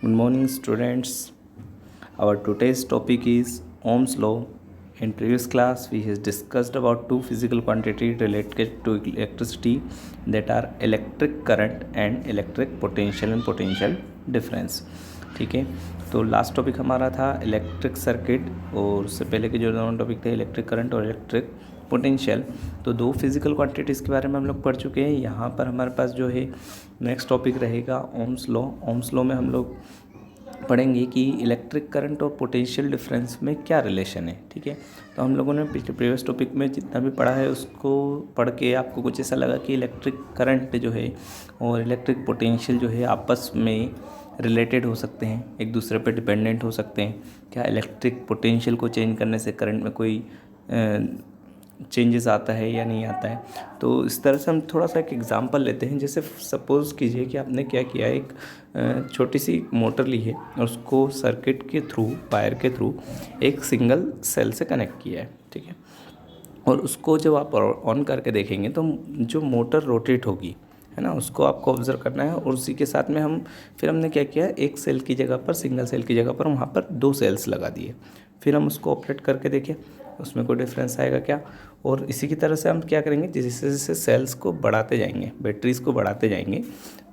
Good morning, students. Our today's topic is Ohm's law. In previous class, we has discussed about two physical quantities related to electricity, that are electric current and electric potential and potential difference. ठीक है, तो last topic हमारा था electric circuit, और उससे पहले के जो दोनों टॉपिक थे इलेक्ट्रिक करंट और इलेक्ट्रिक पोटेंशियल। तो दो फिजिकल क्वांटिटीज़ के बारे में हम लोग पढ़ चुके हैं। यहाँ पर हमारे पास जो है नेक्स्ट टॉपिक रहेगा ओम्स लॉ। ओम्स लॉ में हम लोग पढ़ेंगे कि इलेक्ट्रिक करंट और पोटेंशियल डिफरेंस में क्या रिलेशन है। ठीक है, तो हम लोगों ने प्रीवियस टॉपिक में जितना भी पढ़ा है उसको पढ़ के आपको कुछ ऐसा लगा कि इलेक्ट्रिक करंट जो है और इलेक्ट्रिक पोटेंशियल जो है आपस में रिलेटेड हो सकते हैं, एक दूसरे पे डिपेंडेंट हो सकते हैं। क्या इलेक्ट्रिक पोटेंशियल को चेंज करने से करंट में कोई चेंजेस आता है या नहीं आता है। तो इस तरह से हम थोड़ा सा एक एग्जांपल लेते हैं। जैसे सपोज़ कीजिए कि आपने क्या किया, एक छोटी सी मोटर ली है और उसको सर्किट के थ्रू, वायर के थ्रू एक सिंगल सेल से कनेक्ट किया है। ठीक है, और उसको जब आप ऑन करके देखेंगे तो जो मोटर रोटेट होगी, है ना, उसको आपको ऑब्जर्व करना है। और उसी के साथ में हमने क्या किया, एक सेल की जगह पर, सिंगल सेल की जगह पर वहाँ पर दो सेल्स लगा दिए। फिर हम उसको ऑपरेट करके देखें उसमें कोई डिफरेंस आएगा क्या। और इसी की तरह से हम क्या करेंगे, जैसे जैसे सेल्स को बढ़ाते जाएंगे, बैटरीज़ को बढ़ाते जाएंगे,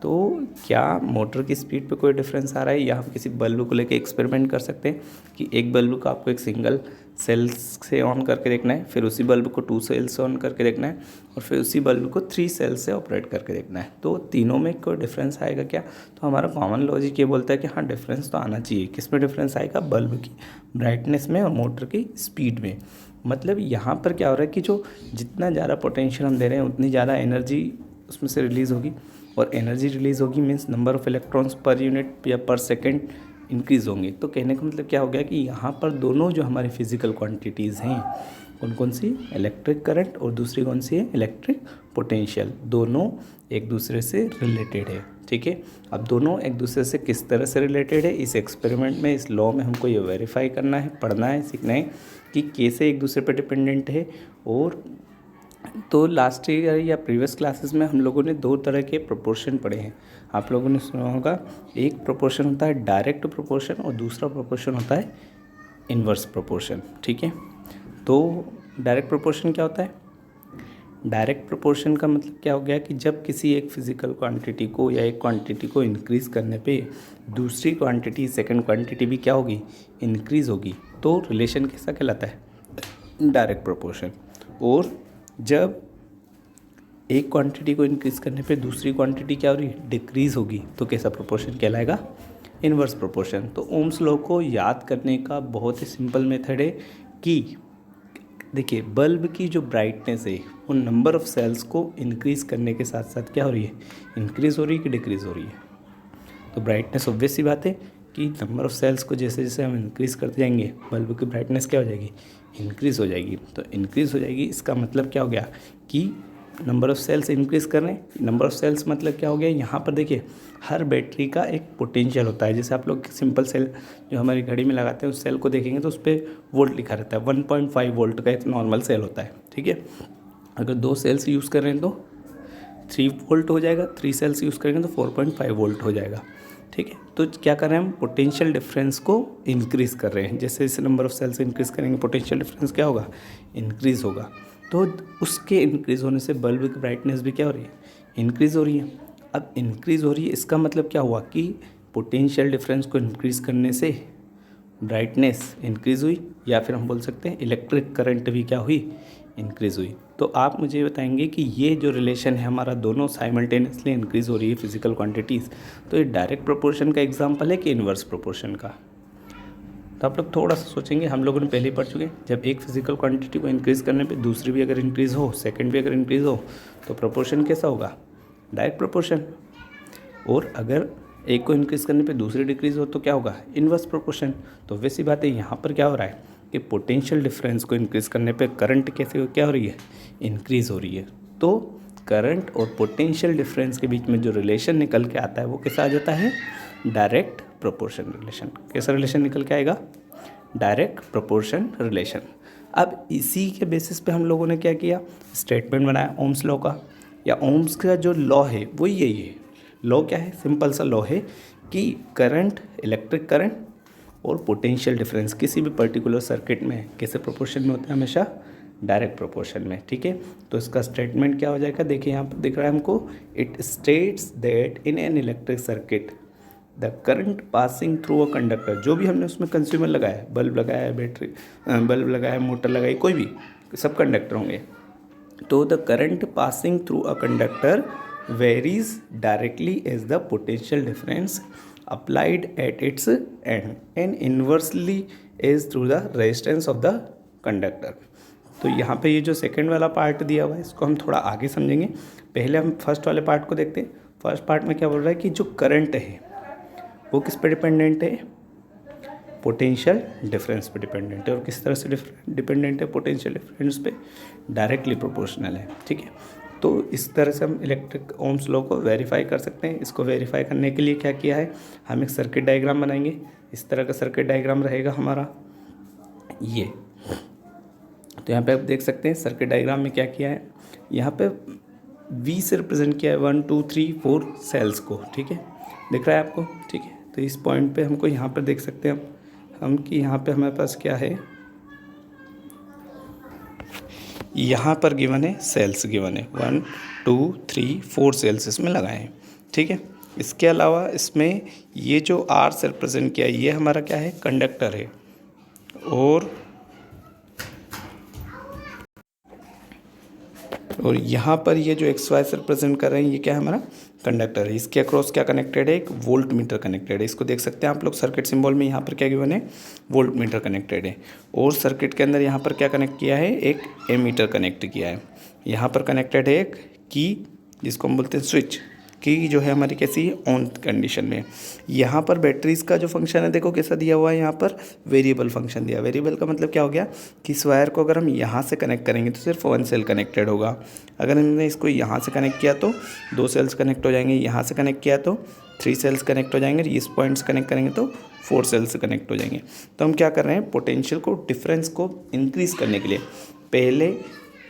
तो क्या मोटर की स्पीड पे कोई डिफरेंस आ रहा है। या हम किसी बल्ब को लेके एक्सपेरिमेंट कर सकते हैं कि एक बल्ब को आपको एक सिंगल सेल्स से ऑन करके देखना है, फिर उसी बल्ब को 2 सेल्स से ऑन करके देखना है, और फिर उसी बल्ब को 3 सेल्स से ऑपरेट करके देखना है। तो तीनों में कोई डिफरेंस आएगा क्या। तो हमारा कॉमन लॉजिक ये बोलता है कि हाँ, डिफरेंस तो आना चाहिए। किस में डिफरेंस आएगा, बल्ब की ब्राइटनेस में और मोटर की स्पीड में। मतलब यहाँ पर क्या हो रहा है कि जो जितना ज़्यादा पोटेंशियल हम दे रहे हैं उतनी ज़्यादा एनर्जी उसमें से रिलीज़ होगी, और एनर्जी रिलीज़ होगी means number of electrons per unit या पर सेकेंड इंक्रीज़ होंगे। तो कहने का मतलब क्या हो गया कि यहाँ पर दोनों जो हमारी फिज़िकल क्वांटिटीज़ हैं, कौन कौन सी, इलेक्ट्रिक करंट और दूसरी कौन सी है, इलेक्ट्रिक पोटेंशियल, दोनों एक दूसरे से रिलेटेड है। ठीक है, अब दोनों एक दूसरे से किस तरह से रिलेटेड है, इस एक्सपेरिमेंट में, इस लॉ में हमको ये वेरीफाई करना है, पढ़ना है, सीखना है कि कैसे एक दूसरे पर डिपेंडेंट है। और तो लास्ट ईयर या प्रीवियस क्लासेस में हम लोगों ने दो तरह के प्रोपोर्शन पढ़े हैं। आप लोगों ने सुना होगा, एक प्रोपोर्शन होता है डायरेक्ट प्रोपोर्शन और दूसरा प्रोपोर्शन होता है इन्वर्स प्रोपोर्शन। ठीक है, तो डायरेक्ट प्रोपोर्शन क्या होता है, डायरेक्ट प्रोपोर्शन का मतलब क्या हो गया कि जब किसी एक फिज़िकल क्वांटिटी को या एक क्वांटिटी को इंक्रीज़ करने पे दूसरी क्वांटिटी, सेकंड क्वांटिटी भी क्या होगी, इंक्रीज़ होगी, तो रिलेशन कैसा कहलाता है, डायरेक्ट प्रोपोर्शन। और जब एक क्वांटिटी को इंक्रीज़ करने पे दूसरी क्वांटिटी क्या हो रही है, डिक्रीज़ होगी, तो कैसा प्रोपोर्शन कहलाएगा, इन्वर्स प्रोपोर्शन। तो ओम्स लॉ को याद करने का बहुत ही सिंपल मेथड है कि देखिए, बल्ब की जो ब्राइटनेस है वो नंबर ऑफ़ सेल्स को इंक्रीज़ करने के साथ साथ क्या हो रही है, इंक्रीज़ हो रही है कि डिक्रीज़ हो रही है। तो ब्राइटनेस ऑब्वियस सी बात है कि नंबर ऑफ़ सेल्स को जैसे जैसे हम इंक्रीज़ करते जाएंगे बल्ब की ब्राइटनेस क्या हो जाएगी, इंक्रीज़ हो जाएगी। तो इंक्रीज़ हो जाएगी, इसका मतलब क्या हो गया कि नंबर ऑफ़ सेल्स इंक्रीज़ कर रहे हैं। नंबर ऑफ़ सेल्स मतलब क्या हो गया, यहाँ पर देखिए हर बैटरी का एक पोटेंशियल होता है। जैसे आप लोग सिंपल सेल जो हमारी घड़ी में लगाते हैं उस सेल को देखेंगे तो उस पर वोल्ट लिखा रहता है। 1.5 वोल्ट का एक नॉर्मल सेल होता है। ठीक है, अगर 2 सेल्स यूज़ कर रहे हैं तो 3 वोल्ट हो जाएगा, 3 सेल्स यूज़ करेंगे तो 4.5 वोल्ट हो जाएगा। ठीक है, तो क्या कर रहे हैं हम, पोटेंशियल डिफरेंस को इंक्रीज़ कर रहे हैं। जैसे जैसे नंबर ऑफ़ सेल्स इंक्रीज़ करेंगे पोटेंशियल डिफरेंस क्या होगा, इंक्रीज़ होगा। तो उसके इंक्रीज़ होने से बल्ब की ब्राइटनेस भी क्या हो रही है, इंक्रीज़ हो रही है। अब इंक्रीज़ हो रही है, इसका मतलब क्या हुआ कि पोटेंशियल डिफरेंस को इंक्रीज़ करने से ब्राइटनेस इंक्रीज़ हुई, या फिर हम बोल सकते हैं इलेक्ट्रिक करंट भी क्या हुई, इंक्रीज़ हुई। तो आप मुझे बताएंगे कि ये जो रिलेशन है हमारा, दोनों साइमल्टेनियसली इंक्रीज़ हो रही है फिजिकल क्वांटिटीज़, तो ये डायरेक्ट प्रोपोर्शन का एग्जांपल है कि इन्वर्स प्रोपोर्शन का। तो आप लोग थोड़ा सा सोचेंगे, हम लोगों ने पहले ही पढ़ चुके हैं, जब एक फिजिकल क्वांटिटी को इंक्रीज़ करने पे दूसरी भी अगर इंक्रीज़ हो, सेकंड भी अगर इंक्रीज़ हो, तो प्रोपोर्शन कैसा होगा, डायरेक्ट प्रोपोर्शन। और अगर एक को इंक्रीज़ करने पे दूसरी डिक्रीज़ हो तो क्या होगा, इन्वर्स प्रोपोर्शन। तो वैसी बात है, यहाँ पर क्या हो रहा है कि पोटेंशियल डिफरेंस को इंक्रीज़ करने पे करंट कैसे क्या हो रही है, इंक्रीज़ हो रही है। तो करंट और पोटेंशियल डिफरेंस के बीच में जो रिलेशन निकल के आता है वो कैसा आ जाता है, डायरेक्ट प्रोपोर्शन रिलेशन। कैसा रिलेशन निकल के आएगा, डायरेक्ट प्रोपोर्शन रिलेशन। अब इसी के बेसिस पे हम लोगों ने क्या किया, स्टेटमेंट बनाया ओम्स लॉ का, या ओम्स का जो लॉ है वो यही है। लॉ क्या है, सिंपल सा लॉ है कि करंट, इलेक्ट्रिक करंट और पोटेंशियल डिफरेंस किसी भी पर्टिकुलर सर्किट में कैसे प्रोपोर्शन में होता है, हमेशा डायरेक्ट प्रोपोर्शन में। ठीक है, तो इसका स्टेटमेंट क्या हो जाएगा, देखिए यहाँ पर दिख रहा है हमको, it states that in an electric circuit the current passing through a conductor, जो भी हमने उसमें कंज्यूमर लगाया है, बल्ब लगाया है, बैटरी बल्ब लगाया है, मोटर लगाई, कोई भी, सब कंडक्टर होंगे, तो the current passing through a conductor varies directly as the potential difference applied at its end and inversely as through the resistance of the conductor. तो यहाँ पे ये जो सेकंड वाला पार्ट दिया हुआ है इसको हम थोड़ा आगे समझेंगे। पहले हम फर्स्ट वाले पार्ट को देखते हैं। फर्स्ट पार्ट में क्या बोल रहा है कि जो करंट है वो किस पे डिपेंडेंट है, पोटेंशियल डिफरेंस पे डिपेंडेंट है। और किस तरह से डिपेंडेंट है, पोटेंशियल डिफरेंस पे डायरेक्टली प्रोपोर्शनल है। ठीक है, तो इस तरह से हम इलेक्ट्रिक ओम्स लॉ को वेरीफाई कर सकते हैं। इसको वेरीफाई करने के लिए क्या किया है, हम एक सर्किट डायग्राम बनाएंगे। इस तरह का सर्किट डायग्राम रहेगा हमारा ये। तो यहाँ पे आप देख सकते हैं सर्किट डायग्राम में क्या किया है, यहाँ पे V से रिप्रेजेंट किया है 1 2 3 4 सेल्स को। ठीक है, दिख रहा है आपको। ठीक है, तो इस पॉइंट पे हमको यहाँ पर देख सकते हैं हम कि यहाँ पे हमारे पास क्या है, यहाँ पर गिवन है सेल्स, गिवन है 1 2 3 4 सेल्स इसमें लगाए हैं। ठीक है, इसके अलावा इसमें ये जो R से रिप्रेजेंट किया है ये हमारा क्या है, कंडक्टर है। और यहाँ पर ये जो एक्स वाई से रिप्रेजेंट कर रहे हैं ये क्या है, हमारा कंडक्टर है। इसके अक्रॉस क्या कनेक्टेड है, एक वोल्ट मीटर कनेक्टेड है। इसको देख सकते हैं आप लोग सर्किट सिंबल में, यहाँ पर क्या गिवन है, वोल्ट मीटर कनेक्टेड है। और सर्किट के अंदर यहाँ पर क्या कनेक्ट किया है, एक एमीटर कनेक्ट किया है। यहाँ पर कनेक्टेड है एक की, जिसको हम बोलते हैं स्विच की, जो है हमारी कैसी है, ऑन कंडीशन में। यहाँ पर बैटरीज का जो फंक्शन है देखो कैसा दिया हुआ है, यहाँ पर वेरिएबल फंक्शन दिया। वेरिएबल का मतलब क्या हो गया कि इस वायर को अगर हम यहाँ से कनेक्ट करेंगे तो सिर्फ 1 सेल कनेक्टेड होगा। अगर हमने इसको यहाँ से कनेक्ट किया तो 2 सेल्स कनेक्ट हो जाएंगे, यहाँ से कनेक्ट किया तो 3 सेल्स कनेक्ट हो जाएंगे, इस पॉइंट से कनेक्ट करेंगे तो 4 सेल्स कनेक्ट हो जाएंगे। तो हम क्या कर रहे हैं, पोटेंशियल को, डिफरेंस को इंक्रीज़ करने के लिए पहले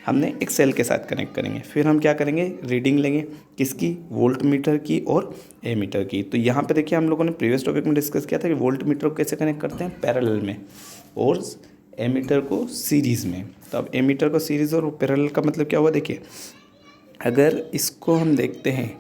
हमने एक सेल के साथ कनेक्ट करेंगे, फिर हम क्या करेंगे, रीडिंग लेंगे किसकी, वोल्ट मीटर की और एमीटर की। तो यहाँ पे देखिए हम लोगों ने प्रीवियस टॉपिक में डिस्कस किया था कि वोल्ट मीटर को कैसे कनेक्ट करते हैं, पैरेलल में, और एमीटर को सीरीज़ में। तो अब एमीटर को सीरीज़ और पैरेलल का मतलब क्या हुआ, देखिए अगर इसको हम देखते हैं,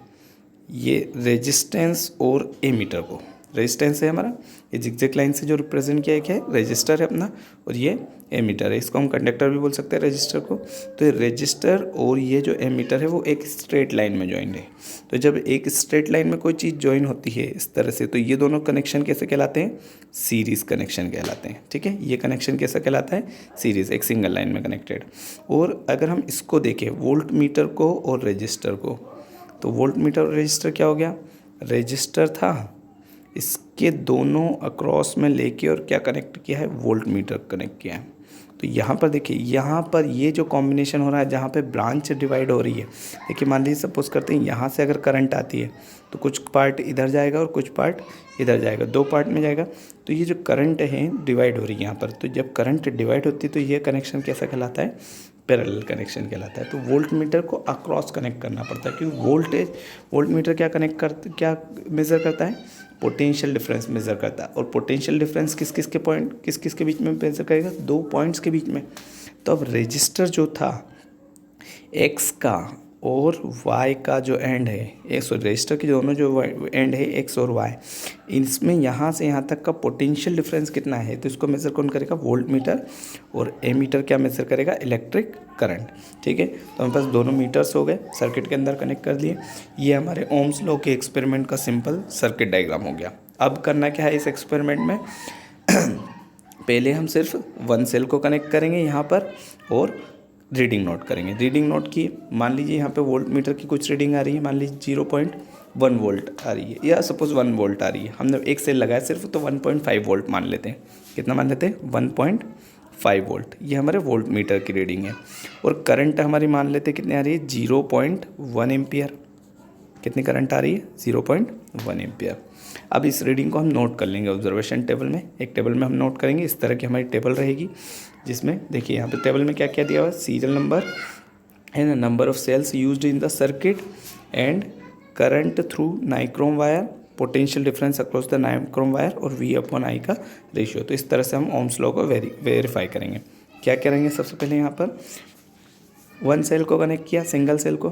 ये रेजिस्टेंस और एमीटर को, रेजिस्टेंस है हमारा, ये जिगजैग लाइन से जो रिप्रेजेंट किया है क्या है, रजिस्टर है अपना, और ये एमीटर है। इसको हम कंडक्टर भी बोल सकते हैं रजिस्टर को। तो ये रजिस्टर और ये जो एमीटर है वो एक स्ट्रेट लाइन में ज्वाइन है। तो जब एक स्ट्रेट लाइन में कोई चीज़ ज्वाइन होती है इस तरह से, तो ये दोनों कनेक्शन कैसे कहलाते हैं, सीरीज़ कनेक्शन कहलाते हैं। ठीक है, ये कनेक्शन कैसा कहलाता है, सीरीज़, एक सिंगल लाइन में कनेक्टेड। और अगर हम इसको देखें वोल्ट मीटर को और रजिस्टर को, तो वोल्ट मीटर और रजिस्टर क्या हो गया, रजिस्टर था, इसके दोनों अक्रॉस में लेके और क्या कनेक्ट किया है, वोल्ट मीटर कनेक्ट किया है। तो यहाँ पर देखिए, यहाँ पर ये जो कॉम्बिनेशन हो रहा है, जहाँ पे ब्रांच डिवाइड हो रही है, देखिए मान लीजिए सपोज करते हैं यहाँ से अगर करंट आती है तो कुछ पार्ट इधर जाएगा और कुछ पार्ट इधर जाएगा, 2 पार्ट में जाएगा। तो ये जो करंट है डिवाइड हो रही है यहाँ पर, तो जब करंट डिवाइड होती है तो ये कनेक्शन कैसा कहलाता है, पैरेलल कनेक्शन कहलाता है। तो वोल्ट मीटर को अक्रॉस कनेक्ट करना पड़ता है, क्योंकि वोल्ट मीटर क्या मेज़र करता है, पोटेंशियल डिफरेंस मेज़र करता है। और पोटेंशियल डिफरेंस किस किस के बीच में मेज़र करेगा, 2 पॉइंट्स के बीच में। तो अब रजिस्टर जो था एक्स का और वाई का जो एंड है, रजिस्टर के दोनों जो एंड है एक्स और वाई, इसमें यहाँ से यहाँ तक का पोटेंशियल डिफरेंस कितना है, तो इसको मेज़र कौन करेगा, वोल्ट मीटर। और एमीटर क्या मेज़र करेगा, इलेक्ट्रिक करंट। ठीक है, तो हमारे पास दोनों मीटर्स हो गए, सर्किट के अंदर कनेक्ट कर दिए। ये हमारे ओम्स लॉ के एक्सपेरिमेंट का सिंपल सर्किट डायग्राम हो गया। अब करना क्या है इस एक्सपेरिमेंट में पहले हम सिर्फ 1 सेल को कनेक्ट करेंगे यहाँ पर और रीडिंग नोट करेंगे। रीडिंग नोट की, मान लीजिए यहाँ पे वोल्ट मीटर की कुछ रीडिंग आ रही है, मान लीजिए 0.1 वोल्ट आ रही है, या सपोज 1 वोल्ट आ रही है। हमने एक सेल लगाया सिर्फ, तो 1.5 वोल्ट मान लेते हैं। कितना मान लेते हैं, 1.5 वोल्ट, ये हमारे वोल्ट मीटर की रीडिंग है। और करंट हमारी मान लेते हैं कितनी आ रही है, 0.1 एम्पियर। कितनी करंट आ रही है, 0.1 एम्पियर। अब इस रीडिंग को हम नोट कर लेंगे ऑब्जर्वेशन टेबल में, एक टेबल में हम नोट करेंगे। इस तरह की हमारी टेबल रहेगी, जिसमें देखिए यहाँ पे टेबल में क्या क्या दिया हुआ है, serial number and number of cells used in the circuit and current through nichrome wire potential difference across the nichrome wire और V अपॉन I का रेशियो। तो इस तरह से हम ओम्स लॉ को वेरीफाई करेंगे। क्या करेंगे, सबसे पहले यहाँ पर वन सेल को कनेक्ट किया, सिंगल सेल को,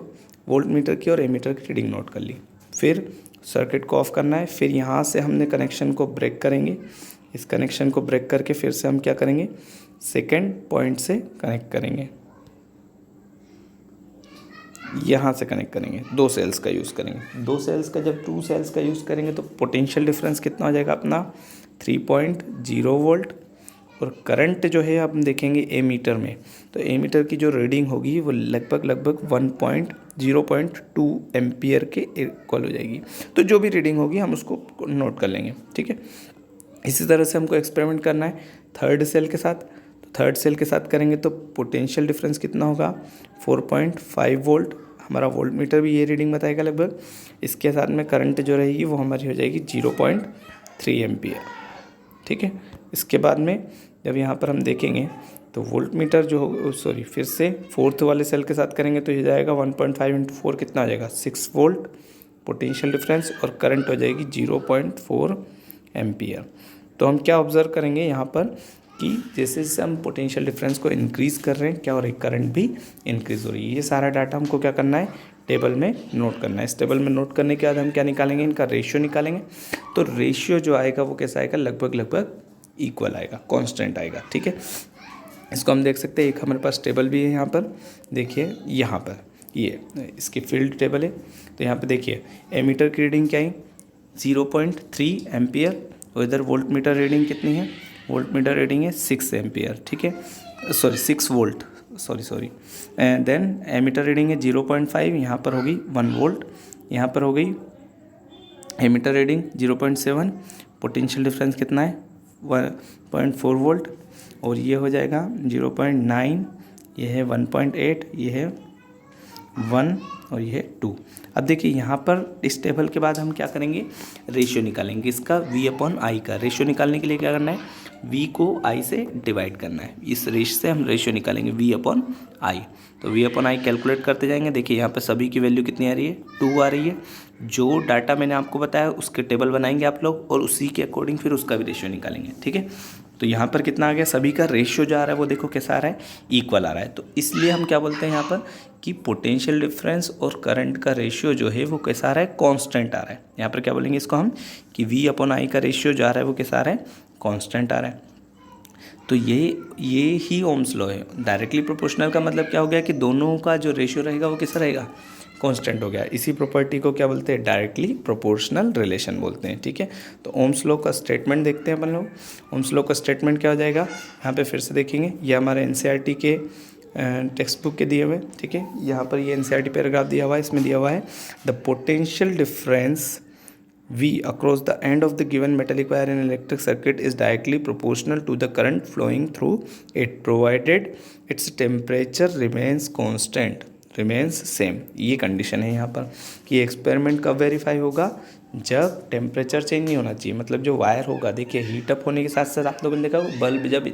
वोल्ट मीटर की और एमीटर की रीडिंग नोट कर ली। फिर सर्किट को ऑफ करना है। फिर यहाँ से हमने कनेक्शन को ब्रेक करेंगे। इस कनेक्शन को ब्रेक करके फिर से हम क्या करेंगे, सेकेंड पॉइंट से कनेक्ट करेंगे, यहाँ से कनेक्ट करेंगे, 2 सेल्स का यूज़ करेंगे। 2 सेल्स का जब 2 सेल्स का यूज़ करेंगे तो पोटेंशियल डिफरेंस कितना हो जाएगा अपना 3.0 वोल्ट। और करंट जो है हम देखेंगे एमीटर में, तो एमीटर की जो रीडिंग होगी वो लगभग 0.2 एम्पियर के इक्वल हो जाएगी। तो जो भी रीडिंग होगी हम उसको नोट कर लेंगे, ठीक है। इसी तरह से हमको एक्सपेरिमेंट करना है थर्ड सेल के साथ। तो थर्ड सेल के साथ करेंगे तो पोटेंशियल डिफरेंस कितना होगा 4.5 वोल्ट। हमारा वोल्ट मीटर भी ये रीडिंग बताएगा लगभग। इसके साथ में करंट जो रहेगी वो हमारी हो जाएगी 0.3 एम्पियर, ठीक है। इसके बाद में जब यहाँ पर हम देखेंगे तो वोल्ट मीटर जो फिर से फोर्थ वाले सेल के साथ करेंगे तो ये जाएगा 1.5 इंटू 4 कितना आ जाएगा 6 वोल्ट पोटेंशियल डिफरेंस, और करंट हो जाएगी 0.4 एम्पियर। तो हम क्या ऑब्जर्व करेंगे यहाँ पर कि जैसे जैसे हम पोटेंशियल डिफरेंस को इंक्रीज़ कर रहे हैं क्या हो रही है, करंट भी इंक्रीज़ हो रही है। ये सारा डाटा हमको क्या करना है, टेबल में नोट करना है। इस टेबल में नोट करने के बाद हम क्या निकालेंगे, इनका रेशियो निकालेंगे। तो रेशियो जो आएगा वो कैसा आएगा, लगभग इक्वल आएगा, कांस्टेंट आएगा, ठीक है। इसको हम देख सकते हैं, एक हमारे पास टेबल भी है यहाँ पर, देखिए यहाँ पर ये इसकी फील्ड टेबल है। तो यहाँ पर देखिए एमीटर की रीडिंग क्या है 0.3 एम्पियर, और इधर वोल्ट मीटर रीडिंग कितनी है, वोल्ट मीटर रीडिंग है 6 एम्पियर, ठीक है, 6 वोल्ट, देन एमीटर रीडिंग है 0.5, यहाँ पर होगी 1 वोल्ट, यहाँ पर हो गई एमीटर रीडिंग 0.7, पोटेंशियल डिफरेंस कितना है 1.4 वोल्ट, और ये हो जाएगा 0.9, ये है 1.8, ये है 1 और ये है 2। अब देखिए यहाँ पर इस टेबल के बाद हम क्या करेंगे, रेशियो निकालेंगे इसका V अपॉन I का। रेशियो निकालने के लिए क्या करना है, V को I से डिवाइड करना है। इस रेशियो से हम रेशियो निकालेंगे V अपॉन I। तो V अपॉन I कैलकुलेट करते जाएंगे। देखिए यहाँ पर सभी की वैल्यू कितनी आ रही है 2 आ रही है। जो डाटा मैंने आपको बताया उसके टेबल बनाएंगे आप लोग, और उसी के अकॉर्डिंग फिर उसका भी रेशियो निकालेंगे, ठीक है। तो यहाँ पर कितना आ गया, सभी का रेशियो जो आ रहा है वो देखो कैसा आ रहा है, इक्वल आ रहा है। तो इसलिए हम क्या बोलते हैं यहाँ पर कि पोटेंशियल डिफरेंस और करंट का रेशियो जो है वो कैसा आ रहा है, कांस्टेंट आ रहा है। यहाँ पर क्या बोलेंगे इसको हम कि V अपॉन I का रेशियो जो आ रहा है वो कैसा आ रहा है, कांस्टेंट आ रहा है। तो ये ही ओम्स लॉ है। डायरेक्टली प्रोपोर्शनल का मतलब क्या हो गया कि दोनों का जो रेशियो रहेगा वो कैसा रहेगा, कांस्टेंट हो गया। इसी प्रॉपर्टी को क्या बोलते हैं, डायरेक्टली प्रोपोर्शनल रिलेशन बोलते हैं, ठीक है। तो ओम्स लॉ का स्टेटमेंट देखते हैं अपन लोग। ओम्स लॉ का स्टेटमेंट क्या हो जाएगा, यहाँ पे फिर से देखेंगे, ये हमारे NCERT के टेक्स्ट बुक के दिए हुए, ठीक है। यहाँ पर ये NCERT पैराग्राफ दिया हुआ है, इसमें दिया हुआ है the potential difference V across the end of the given metallic wire in an electric circuit is directly proportional to the current flowing through it provided its temperature remains constant remains same। ये condition है यहाँ पर कि experiment कब verify होगा, जब temperature change नहीं होना चाहिए। मतलब जो वायर होगा, देखिए हीट अप होने के साथ साथ आप लोगों ने देखा बल्ब, जब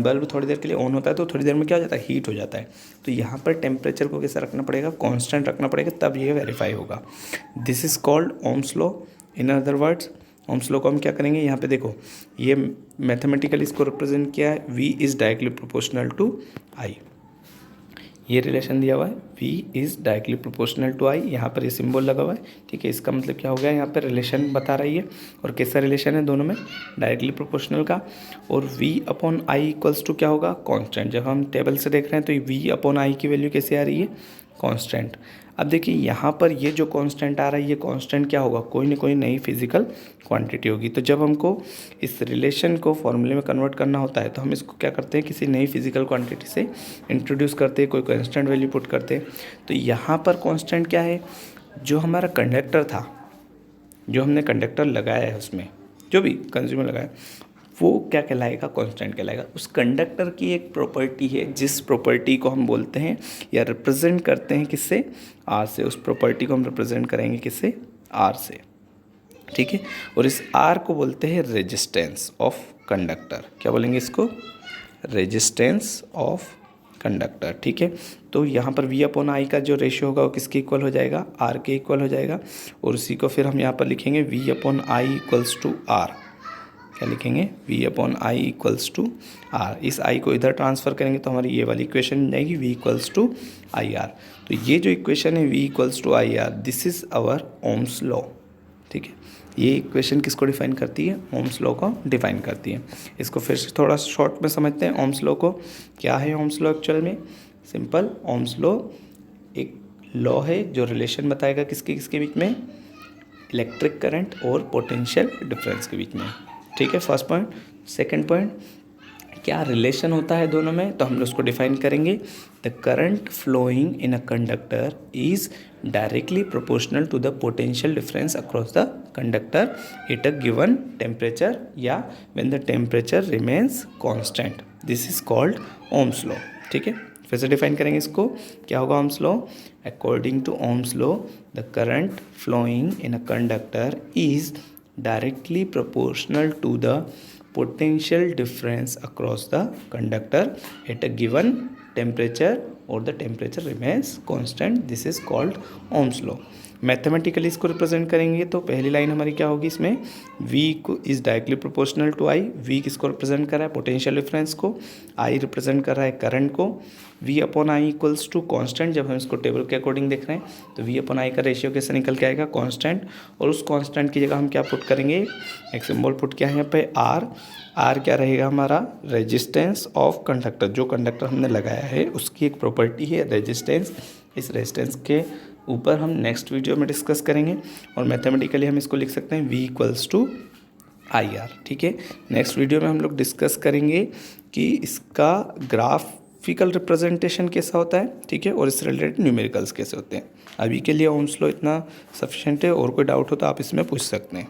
बल्ब थोड़ी देर के लिए ऑन होता है तो थोड़ी देर में क्या हो जाता है, हीट हो जाता है। तो यहाँ पर टेम्परेचर को कैसा रखना पड़ेगा, कांस्टेंट रखना पड़ेगा, तब ये वेरीफाई होगा। This is called Ohm's law. In other words Ohm's law को हम क्या करेंगे, यहाँ पे देखो ये मैथमेटिकली इसको रिप्रेजेंट किया है, V is directly proportional to I। ये रिलेशन दिया हुआ है, V is directly proportional to I। यहाँ पर ये सिंबल लगा हुआ है, ठीक है। इसका मतलब क्या हो गया, यहाँ पर रिलेशन बता रही है, और कैसा रिलेशन है दोनों में, डायरेक्टली प्रोपोर्शनल का। और V upon I equals to क्या होगा, कांस्टेंट। जब हम टेबल से देख रहे हैं तो V अपॉन I की वैल्यू कैसे आ रही है, कांस्टेंट। अब देखिए यहाँ पर ये जो कांस्टेंट आ रहा है, ये कांस्टेंट क्या होगा, कोई ना कोई नई फिजिकल क्वांटिटी होगी। तो जब हमको इस रिलेशन को फॉर्मूले में कन्वर्ट करना होता है तो हम इसको क्या करते हैं, किसी नई फिजिकल क्वांटिटी से इंट्रोड्यूस करते हैं, कोई कांस्टेंट वैल्यू पुट करते हैं। तो यहाँ पर कांस्टेंट क्या है, जो हमारा कंडक्टर था, जो हमने कंडक्टर लगाया है उसमें जो भी कंज्यूमर लगाया, वो क्या कहलाएगा, कांस्टेंट कहलाएगा। उस कंडक्टर की एक प्रॉपर्टी है, जिस प्रॉपर्टी को हम बोलते हैं या रिप्रेजेंट करते हैं किससे, R से। उस प्रॉपर्टी को हम रिप्रेजेंट करेंगे किससे, R से, ठीक है। और इस R को बोलते हैं रेजिस्टेंस ऑफ कंडक्टर। क्या बोलेंगे इसको, रेजिस्टेंस ऑफ कंडक्टर। ठीक है, तो यहाँ पर V अपॉन आई का जो रेशियो होगा वो किसके इक्वल हो जाएगा, R के इक्वल हो जाएगा। और उसी को फिर हम यहाँ पर लिखेंगे V upon I equals to R। क्या लिखेंगे, V upon I equals to R। इस I को इधर ट्रांसफ़र करेंगे तो हमारी ये वाली इक्वेशन बन जाएगी V equals to I R. तो ये जो इक्वेशन है V equals to I R, this is our Ohm's law. ठीक है, ये इक्वेशन किसको डिफाइन करती है, ओम्स लॉ को डिफाइन करती है। इसको फिर से थोड़ा शॉर्ट में समझते हैं ओम्स लॉ को। क्या है ओम्स लॉ एक्चुअल में, सिंपल, ओम्स लॉ एक लॉ है जो रिलेशन बताएगा किसके किसके बीच में, इलेक्ट्रिक करंट और पोटेंशियल डिफरेंस के बीच में। ठीक है, फर्स्ट पॉइंट। सेकंड पॉइंट, क्या रिलेशन होता है दोनों में, तो हम लोग उसको डिफाइन करेंगे। The current flowing in a conductor is directly proportional to the potential difference across the conductor at a given temperature या when the temperature remains constant. This is called Ohm's law. ठीक है, फिर से define करेंगे इसको। क्या होगा Ohm's law, according to Ohm's law the current flowing in a conductor is directly proportional to the potential difference across the conductor at a given temperature or the temperature remains constant. This is called Ohm's law. Mathematically इसको represent करेंगे तो पहली line हमारी क्या होगी इसमें, V को is directly proportional to I। V किसको रिप्रेजेंट कर रहा है, पोटेंशियल डिफरेंस को। I रिप्रेजेंट कर रहा है करंट को। V upon I equals to constant. जब हम इसको टेबल के अकॉर्डिंग देख रहे हैं तो V अपॉन आई का रेशियो कैसे निकल के आएगा, कॉन्स्टेंट। और उस कॉन्स्टेंट की जगह हम क्या पुट करेंगे, एक सिंबल पुट किया है यहाँ पे R। R क्या रहेगा हमारा, रेजिस्टेंस ऑफ कंडक्टर। जो कंडक्टर हमने लगाया है उसकी एक प्रॉपर्टी है रेजिस्टेंस। इस रेजिस्टेंस के ऊपर हम नेक्स्ट वीडियो में डिस्कस करेंगे। और मैथमेटिकली हम इसको लिख सकते हैं V equals to I R. ठीक है, नेक्स्ट वीडियो में हम लोग डिस्कस करेंगे कि इसका ग्राफिकल रिप्रेजेंटेशन कैसा होता है। ठीक है, और इससे रिलेटेड न्यूमेरिकल्स कैसे होते हैं। अभी के लिए ओम्स लॉ इतना सफिशेंट है, और कोई डाउट हो तो आप इसमें पूछ सकते हैं।